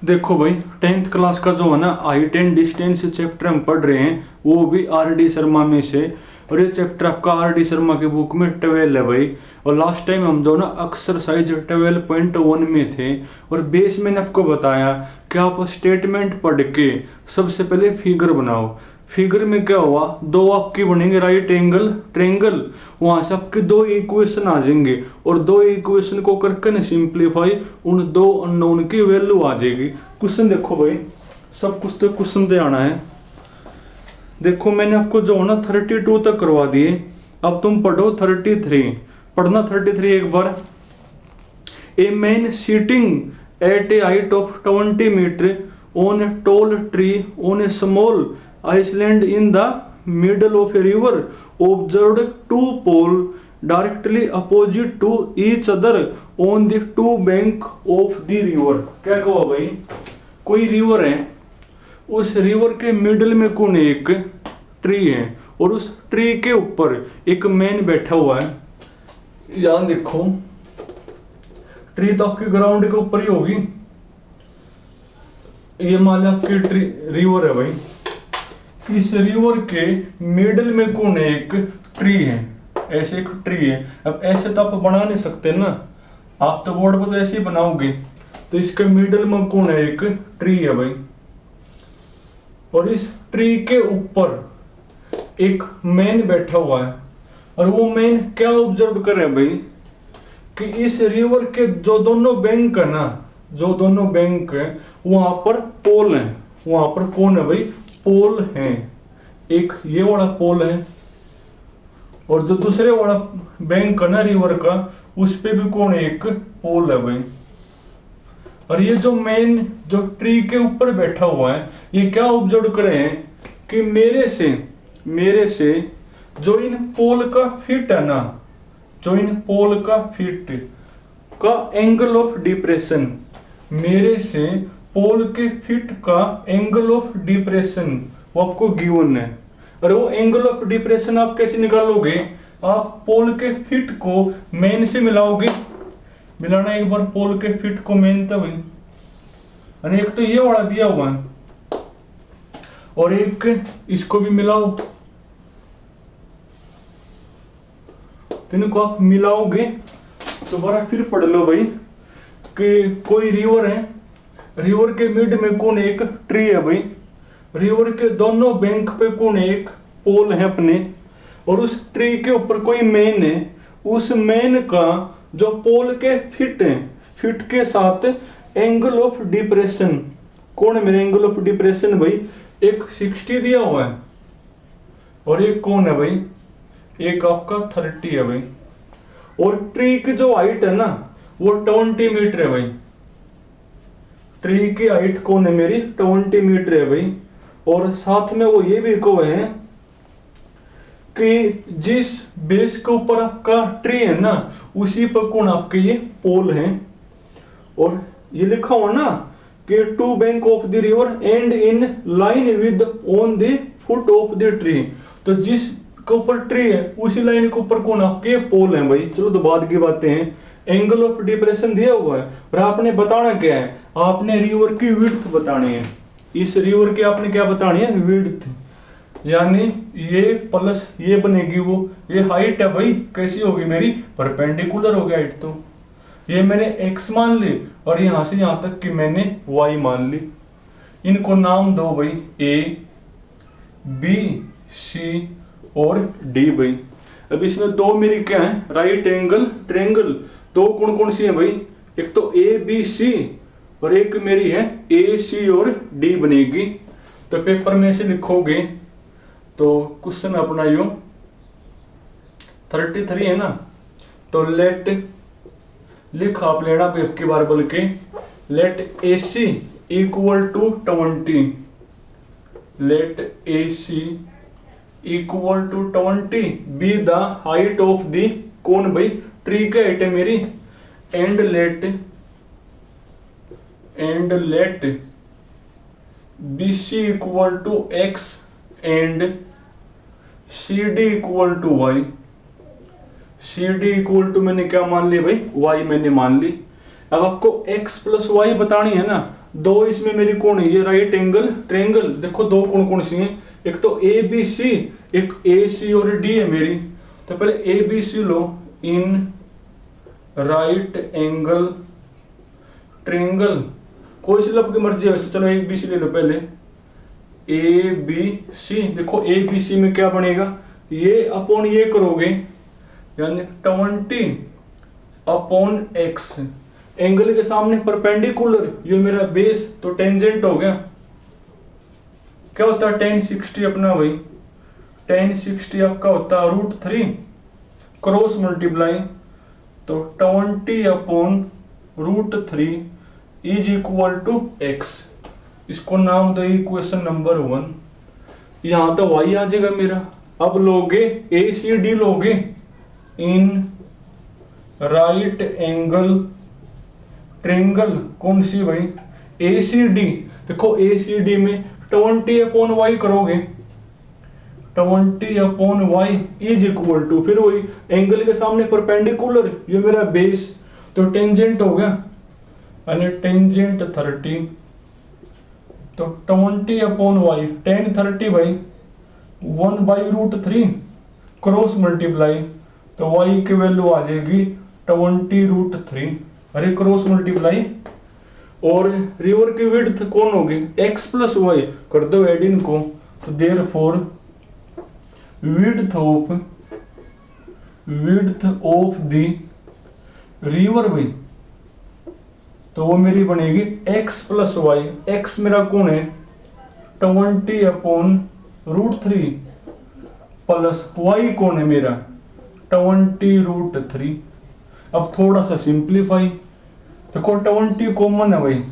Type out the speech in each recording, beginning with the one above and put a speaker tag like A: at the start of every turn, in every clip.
A: देखो भाई, 10th class का जो है ना I10 डिस्टेंस चैप्टर हम पढ़ रहे हैं, वो भी R डी शर्मा में से। और ये चैप्टर आपका R डी शर्मा की बुक में 12 है भाई। और लास्ट टाइम हम जो ना एक्सरसाइज 12.1 में थे। और बेस मैंने आपको बताया कि आप स्टेटमेंट पढ़ के सबसे पहले फिगर बनाओ। फिगर में क्या हुआ, दो आपकी बनेंगे राइट एंगल ट्रेंगल, वहां से आपके दो इक्वेशन आ जाएंगे और दो इक्वेशन को करके ना सिंप्लीफाई, उन दो अननोन की वैल्यू आ जाएगी। क्वेश्चन देखो भाई, सब कुछ तो क्वेश्चन दे आना है। देखो मैंने आपको जो है ना 32 तक करवा दिए, अब तुम पढ़ो 33। पढ़ना 33 एक बार। A man sitting at a height of 20 metre on a tall tree on a small island in the middle of a river observed two pole directly opposite to each other on the two bank of the river. क्या कहो भाई, कोई river है, उस river के middle में कौन है, एक ट्री है, और उस ट्री के ऊपर एक मैन बैठा हुआ है। यहां देखो, ट्री तो आपकी ग्राउंड के ऊपर ही होगी। ये मान लो आपकी ट्री रिवर है भाई, इस रिवर के मिडल में कौन है, एक ट्री है, ऐसे एक ट्री है। अब ऐसे तो आप बना नहीं सकते ना, आप तो बोर्ड पर तो ऐसे ही बनाओगे। तो इसके मिडल में कौन है, एक ट्री है भाई। और इस ट्री के ऊपर एक मैन बैठा हुआ है, और वो मैन क्या ऑब्जर्व कर रहा है भाई, कि इस रिवर के जो दोनों बैंक है ना, जो दोनों बैंक है वहां पर पोल है। वहां पर कौन है भाई, पोल है। एक ये वाला पोल है, और जो दूसरे वाला बैंक है ना रिवर का, उस पे भी कौन है, एक पोल है भाई। और ये जो मैन जो ट्री के ऊपर बैठा हुआ है, ये क्या ऑब्जर्व करे हैं कि मेरे से जो इन पोल का फिट है ना, जो इन पोल का फिट का एंगल ऑफ डिप्रेशन, मेरे से पोल के फिट का एंगल ऑफ डिप्रेशन वो आपको गिवन है। और वो एंगल ऑफ डिप्रेशन आप कैसे निकालोगे, आप पोल के फिट को मेन से मिलाओगे। मिलाना एक बार पोल के फिट को मेन तब, और एक तो ये वाला दिया हुआ है, और एक इसको भी मिलाओ। तो इनको आप मिलाओगे तो बारा फिर पढ़ लो भाई कि कोई रिवर है, रिवर के मिड में कौन एक ट्री है भाई, रिवर के दोनों बैंक पे कौन एक पोल है अपने, और उस ट्री के ऊपर कोई मैन है। उस मैन का जो पोल के फिट है, फिट के साथ एंगल ऑफ डिप्रेशन कौन है मेरे, एंगल ऑफ डिप्रेशन भाई एक 60 दिया हुआ है, और एक कौन है भाई, एक आपका 30 है भाई। और ट्री की जो हाइट है ना वो 20 मीटर है भाई। ट्री की हाइट कौन है मेरी, 20 मीटर है भाई। और साथ में वो ये भी कहो है कि जिस बेस के ऊपर आपका ट्री है ना, उसी पर कौन आपके ये पोल है। और ये लिखा हुआ ना कि to bank of the river and in line with on the foot of the tree. तो जिस के ऊपर ट्री है उसी लाइन के ऊपर कौन आपके पोल है भाई। चलो तो बाद की बातें हैं। एंगल ऑफ डिप्रेशन दिया हुआ है, और आपने बताना क्या है, आपने रिवर की विड्थ बतानी है। इस रिवर की आपने क्या बतानी है, विड्थ, यानी ये प्लस ये बनेगी वो, ये हाइट है भाई कैसी होगी मेरी, परपेंडिकुलर होगी हाइट। तो ये मैंने x मान ली, और यहां से यहां तक कि मैंने y मान ली। इनको नाम दो भाई a, b, c और d भाई। अब इसमें दो मेरी क्या है, राइट एंगल ट्रायंगल। दो कौन कौन सी है भाई, एक तो a b c, और एक मेरी है a c और d बनेगी। तो पेपर में से लिखोगे तो क्वेश्चन अपना यो 33 है ना, तो लेट लिख आप लेना की बार बोल के, let AC equal to 20, let AC equal to 20 be the height of the कौन भाई, ट्री का हाइट है मेरी, and let BC equal to X and CD equal to Y। CD equal to मैंने क्या मान ली भाई, Y मैंने मान ली। अब आपको x प्लस वाई बतानी है ना, दो इसमें मेरी कौन है, ये राइट एंगल ट्रायंगल। देखो दो कौन कौन सी हैं, एक तो ए बी सी, एक ए सी और डी है मेरी। तो पहले ए बी सी लो, इन राइट एंगल ट्रायंगल, कोई सी लब की मर्जी है वैसे, चलो ए बी सी ले लो पहले, ए बी सी। देखो ए बी सी में क्या बनेगा, ये अपॉन ये करोगे यानी 20 अपॉन एक्स, एंगल के सामने परपेंडिकुलर, ये मेरा बेस तो टेंजेंट हो गया। क्या होता है tan 60 अपना भाई, tan 60 आपका होता है √3 क्रॉस मल्टीप्लाई, तो 20 upon √3 is equal to X. इसको नाम दो इक्वेशन नंबर 1। यहां तो y आ जाएगा मेरा। अब लोगे ए सी डी लोगे, इन राइट एंगल ट्रायंगल, कौन सी भाई, ए सी डी। देखो ए सी डी में 20 अपॉन वाई करोगे, 20 upon Y is equal to, फिर वही एंगल के सामने परपेंडिकुलर, ये मेरा बेस तो टेंजेंट हो गया, यानी टेंजेंट 30, तो 20 अपॉन वाई, tan 30 भाई 1/√3 क्रॉस मल्टीप्लाई, तो y की वैल्यू आ जाएगी 20√3, अरे क्रॉस मल्टीप्लाई। और रिवर की विड्थ कौन होगी, x प्लस वाई, कर दो ऐड इनको, तो therefore width of the river भाई, तो वो मेरी बनेगी x प्लस वाई। x मेरा कौन है 20 अपॉन √3 प्लस y कौन है मेरा 20√3। अब थोड़ा सा सिंप्लीफाई, देखो 20 कॉमन है भाई,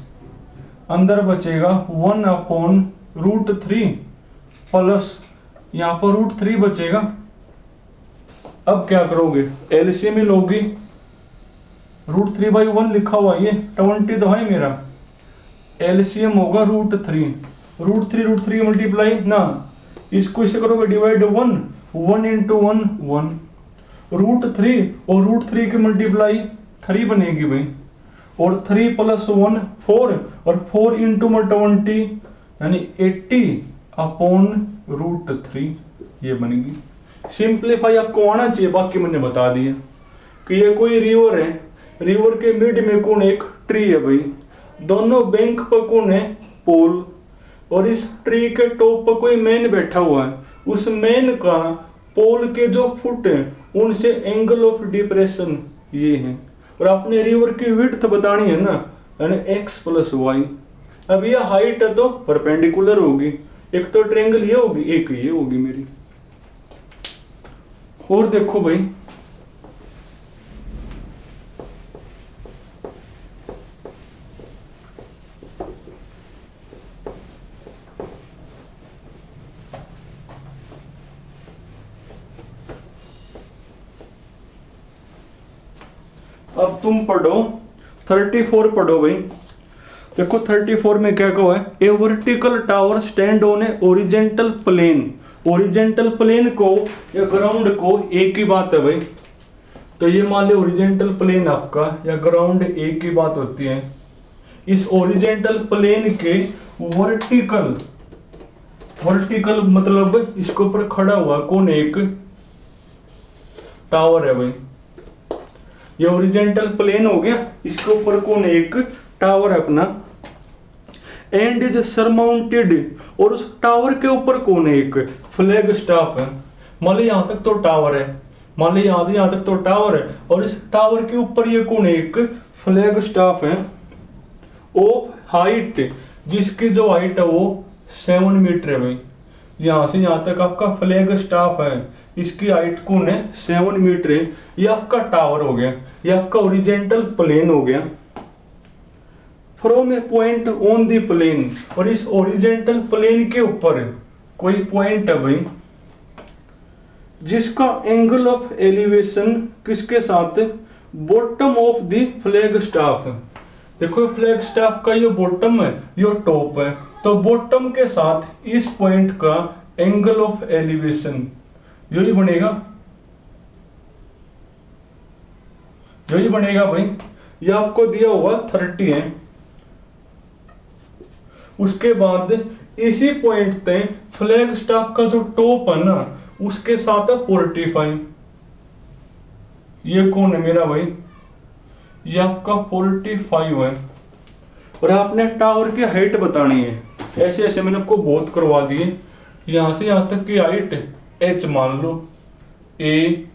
A: अंदर बचेगा 1 अपॉन √3 प्लस यहां पर √3 बचेगा। अब क्या करोगे, एलसीएम ही लोगे, √3/1 लिखा हुआ ये 20 तो है मेरा, एलसीएम होगा √3 मल्टीप्लाई ना, इसको इससे करोगे डिवाइड 1 इंटू 1 √3 और √3 की मल्टीप्लाई 3 बनेगी भाई, और 3 प्लस 1 4 और 4 इंटू 20 यानी 80 अपॉन √3 ये बनेगी। सिंप्लीफाई आपको आना चाहिए, बाकी मैंने बता दिया कि ये कोई रिवर है, रिवर के मिड में कौन एक ट्री है भाई, दोनों बैंक पर कौन है पोल, और इस ट्री के टॉप पर कोई मैन बैठा हुआ है, उस मैन का पोल के जो फुट है उनसे एंगल ऑफ डिप्रेशन ये है, और आपने रिवर की विड्थ बतानी है ना, यानी x प्लस वाई। अब ये हाइट है तो परपेंडिकुलर होगी, एक तो ट्रायंगल ये होगी, एक ये होगी मेरी। और देखो भाई अब तुम पढ़ो 34 पढ़ो भाई। देखो 34 में क्या कहा है, a vertical tower stand on a horizontal plane. Horizontal plane को या ग्राउंड को एक ही बात है भाई, तो ये मान लो ओरिजेंटल प्लेन आपका या ग्राउंड एक ही बात होती है। इस ओरिजेंटल प्लेन के वर्टिकल मतलब इसके ऊपर खड़ा हुआ कौन, एक टावर है भाई, ये ओरिजेंटल प्लेन हो गया, इसके ऊपर कौन एक टावर है अपना, एंड इज सरमाउंटेड, और उस टावर के ऊपर कौन है एक फ्लैग स्टाफ है। मान लो यहां तक तो टावर है, मान लो यहां तक तो टावर है, और इस टावर के ऊपर ये कौन है एक फ्लैग स्टाफ है ऑफ हाइट, जिसकी जो हाइट है वो 7 मीटर है भाई। यहां से यहां तक आपका फ्लैग स्टाफ है, इसकी हाइट कौन है 7 मीटर है। ये आपका टावर हो गया, ये आपका ओरिजेंटल प्लेन हो गया। From a point on the plane, और इस ओरिजेंटल प्लेन के ऊपर कोई पॉइंट है भाई, जिसका एंगल ऑफ एलिवेशन किसके साथ, bottom of the flag staff. देखो फ्लैग स्टाफ का ये बॉटम है, ये टॉप है, तो बॉटम के साथ इस पॉइंट का एंगल ऑफ एलिवेशन यही बनेगा, यही बनेगा भाई। ये आपको दिया हुआ 30 है, उसके बाद इसी पॉइंट पे फ्लैग स्टाफ का जो टॉप है ना उसके साथ है 45। ये कौन है मेरा भाई, ये आपका 45 है। और आपने टावर की हाइट बतानी है। ऐसे ऐसे मैंने आपको बहुत करवा दिए। यहां से यहां तक की हाइट h मान लो, ए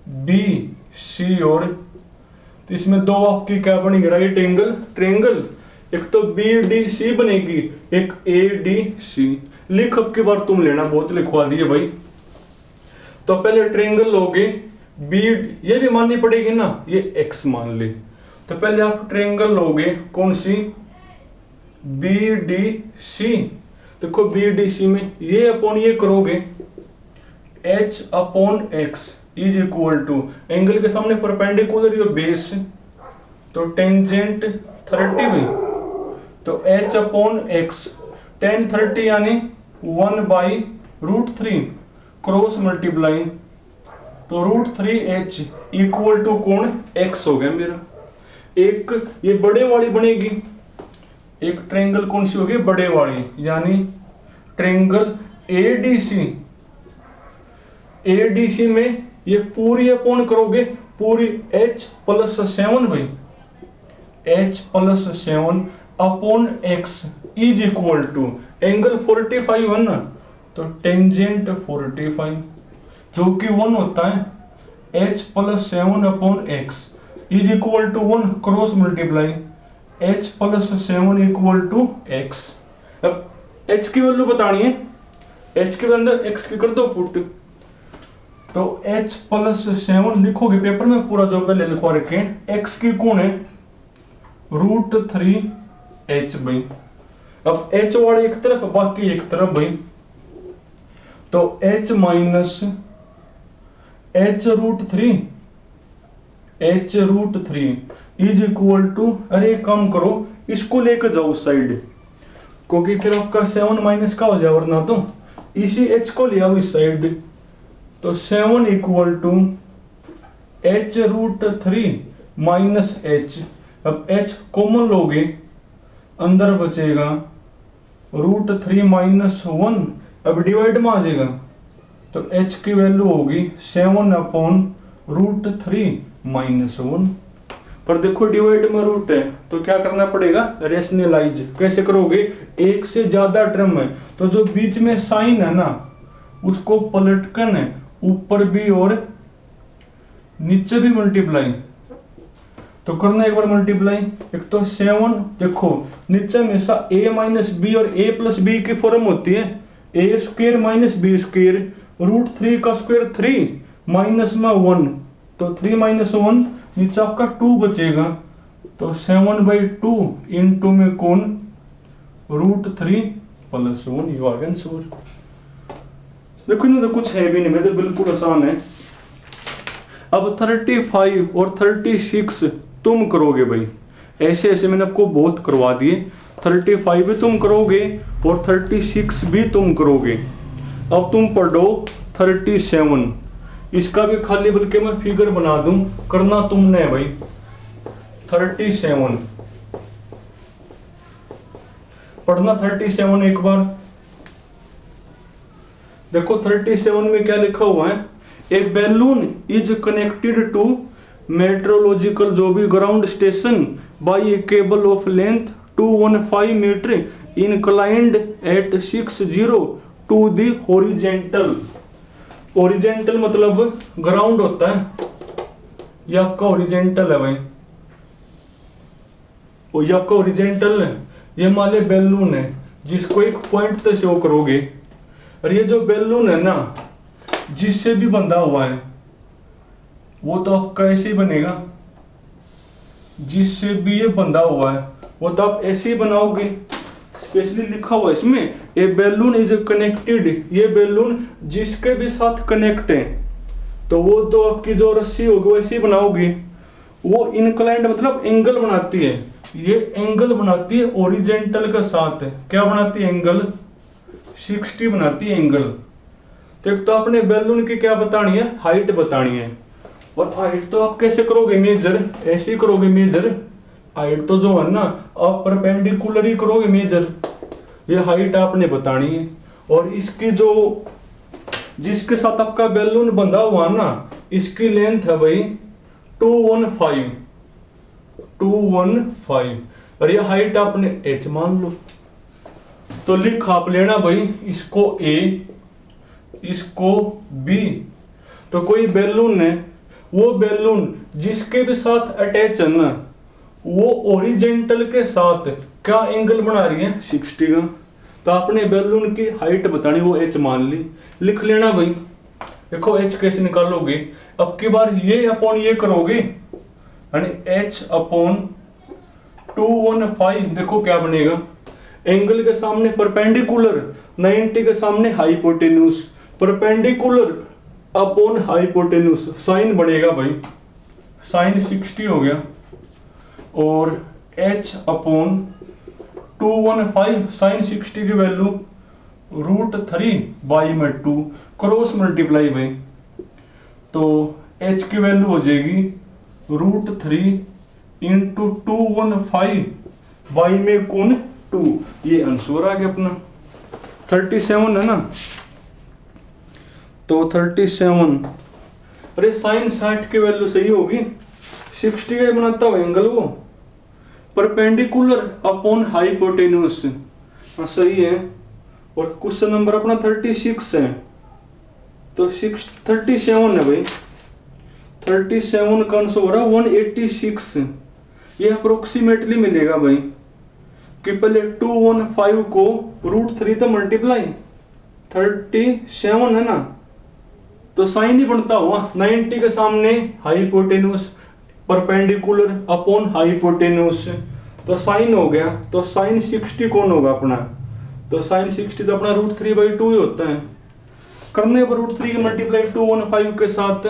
A: बी सी, और तो इसमें दो आपकी क्या बनेगी, राइट एंगल ट्रायंगल। एक तो बी डी सी बनेगी, एक ए डी सी। लिख अब की बार तुम लेना, बहुत लिखवा दिए भाई। तो पहले ट्रायंगल लोगे बी, ये भी माननी पड़ेगी ना, ये एक्स मान ले। तो पहले आप ट्रायंगल लोगे कौन सी, बी डी सी। देखो बी डी सी में ये अपॉन ये करोगे, h upon X is equal to, angle के सामने परपेंडिकुलर यो बेस, तो टेंजेंट 30 भी, तो h अपॉन एक्स, टेन 30 यानी 1/√3 क्रॉस मल्टीप्लाई, तो √3h इक्वल टू कौन, x हो गया मेरा। एक ये बड़े वाली बनेगी, एक ट्रायंगल कौन सी होगी, बड़े वाली, यानी ट्रायंगल एडीसी। एडीसी में ये पूरी अपॉन करोगे, पूरी h+7 भाई, h+7 upon x is equal to, angle 45 है ना, तो टेंजेंट 45 जो कि 1 होता है, h+7 upon x is equal to 1 cross multiply, h+7 equal to x। अब h की वैल्यू बतानी है, h के अंदर x की कर दो पुट, तो h+7 लिखोगे पेपर में पूरा जो पहले लिखवा रखे हैं। x की कौन है, √3h भाई। अब h वाले एक तरफ बाकी एक तरफ भाई, तो h minus h√3 is equal to, अरे कम करो इसको लेकर जाओ उस साइड, क्योंकि फिर आपका 7 माइनस का हो जाए, वरना तो इसी h को ले आओ इस साइड, तो 7 equal to h√3 minus h। अब h कॉमन लोगे, अंदर बचेगा √3 माइनस 1, अब डिवाइड में आ जाएगा, तो h की वैल्यू होगी 7 अपॉन √3 माइनस 1। पर देखो डिवाइड में रूट है, तो क्या करना पड़ेगा, रेशनलाइज। कैसे करोगे, एक से ज्यादा टर्म है तो जो बीच में साइन है ना उसको पलटकर है ऊपर भी और नीचे भी मल्टीप्लाई, तो करना एक बार मल्टीप्लाई। एक तो 7, देखो नीचे हमेशा a माइनस बी और a प्लस बी की फॉर्म होती है, a square minus B square, √3 का स्क्वायर 3 माइनस में 1, तो 3 माइनस 1 नीचे आपका 2 बचेगा, तो 7/2 इंटू में कौन, √3 + 1, ये आ गया आंसर। देखो ना, तो कुछ है भी नहीं, मैं तो बिल्कुल आसान है। अब 35 और 36 तुम करोगे भाई, ऐसे ऐसे मैंने आपको बहुत करवा दिए। 35 भी तुम करोगे और 36 भी तुम करोगे। अब तुम पढ़ो 37, इसका भी खाली बल्कि मैं फिगर बना दूं, करना तुमने है भाई। 37 पढ़ना, 37 एक बार देखो। 37 में क्या लिखा हुआ है, a balloon is connected to meteorological जो भी ground station by a cable of length 215 metre inclined at 60 to the horizontal. Horizontal मतलब ग्राउंड होता है, ये आपका हॉरिजेंटल है भाई, और ये आपका हॉरिजेंटल है। ये मान ले बैलून है जिसको एक पॉइंट तक शो करोगे, और ये जो बैलून है ना जिससे भी बंधा हुआ है वो तो आपका ऐसे ही बनेगा, जिससे भी ये बंधा हुआ है वो तो आप ऐसे ही बनाओगे। स्पेशली लिखा हुआ है इसमें, ये बैलून इज कनेक्टेड, ये बैलून जिसके भी साथ कनेक्ट है, तो वो तो आपकी जो रस्सी होगी वो ऐसे ही बनाओगे। वो इंक्लाइंड मतलब एंगल बनाती है, ये एंगल बनाती है ओरिजेंटल के साथ। क्या बनाती है, एंगल 60 बनाती है एंगल। तो एक तो आपने बैलून की क्या बतानी है, हाइट बतानी है। और हाइट तो आप कैसे करोगे, मेजर, ऐसे ही करोगे मेजर, हाइट तो जो है ना आप परपेंडिकुलर ही करोगे मेजर, ये हाइट आपने बतानी है। और इसकी जो जिसके साथ आपका बैलून बंधा हुआ ना इसकी लेंथ है भाई 215 और ये हाइट आपने h मान लो। तो लिख आप लेना भाई इसको a इसको b। तो कोई बैलून है, वो बैलून जिसके भी साथ अटैच है ना वो ओरिजेंटल के साथ क्या एंगल बना रही है 60 का। तो आपने बैलून की हाइट बतानी, वो h मान ली, लिख लेना भाई। देखो h कैसे निकालोगे, अब की बार ये अपॉन ये करोगे यानी h अपॉन 215। देखो क्या बनेगा, एंगल के सामने परपेंडिकुलर 90 के सामने hypotenuse, perpendicular upon hypotenuse sine बनेगा भाई, साइन 60 हो गया। और h अपॉन 215 साइन 60 की वैल्यू √3/2 क्रॉस मल्टीप्लाई भाई। तो h की वैल्यू हो जाएगी √3 इंटू 215 बाई में कोण 2। ये आंसर आ गया अपना 37 है ना। तो 37, अरे साइन 60 की वैल्यू सही होगी, 60 का बनाता हुआ एंगल वो परपेंडिकुलर अपॉन हाइपोटेन्यूज, हाँ सही है। और क्वेश्चन नंबर अपना 36 है, तो 37 है भाई, 37 का आंसर हो रहा 186। ये अप्रोक्सीमेटली मिलेगा भाई कि पहले 215 को √3 तो मल्टीप्लाई 37 है ना, तो साइन ही बनता हुआ 90 के सामने हाइपोटेन्यूज परपेंडिकुलर अपॉन हाइपोटेन्यूज, तो साइन हो गया। तो साइन 60 कौन होगा अपना, तो साइन 60 तो अपना √3/2 ही होता है। करने पर √3 की मल्टीप्लाई 215 के साथ,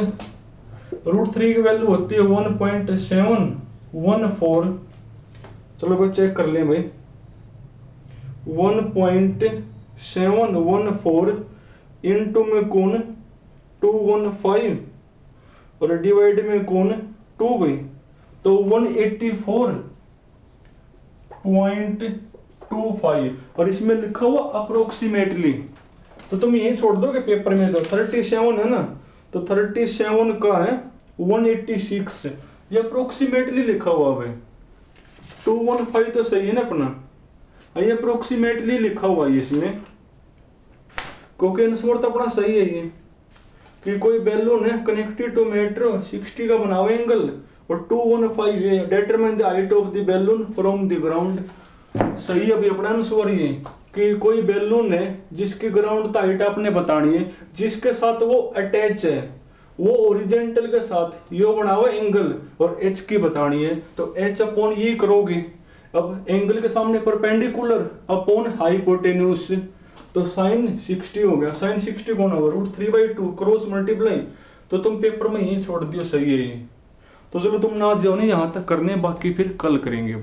A: √3 की वैल्यू होती है 1.714। चलो भाई चेक कर लें भाई, 1.714 इंटू में कोण 215 और डिवाइड में कोण 2 भाई, तो 184.25 और इसमें लिखा हुआ अप्रोक्सीमेटली। तो तुम यही छोड़ दोगे पेपर में, तो 37 है ना, तो 37 का है 186, ये अप्रोक्सीमेटली लिखा हुआ है। 215 तो सही है ना अपना, ये अप्रोक्सीमेटली लिखा हुआ है इसमें, क्योंकि आंसर तो अपना सही है ये कि कोई बैलून है कनेक्टेड टू मेट्रो 60 का बना हुआ एंगल और 215 है, determine the height of the balloon from the ground. सही अभी अपना आंसर ये कि कोई बैलून है जिसकी ग्राउंड हाइट आपने बतानी है, जिसके साथ वो अटैच है, वो ओरिजेंटल के साथ यो बना हुआ एंगल और h की बतानी है। तो h अपॉन ये करोगे, अब एंगल के सामने परपेंडिकुलर अपॉन हाइपोटेन्यूज, तो साइन 60 हो गया, साइन 60 कौन होगा √3/2 क्रॉस मल्टीप्लाई। तो तुम पेपर में यही छोड़ दियो, सही है ये। तो चलो तुम ना जाओ नहीं यहाँ तक करने, बाकी फिर कल करेंगे।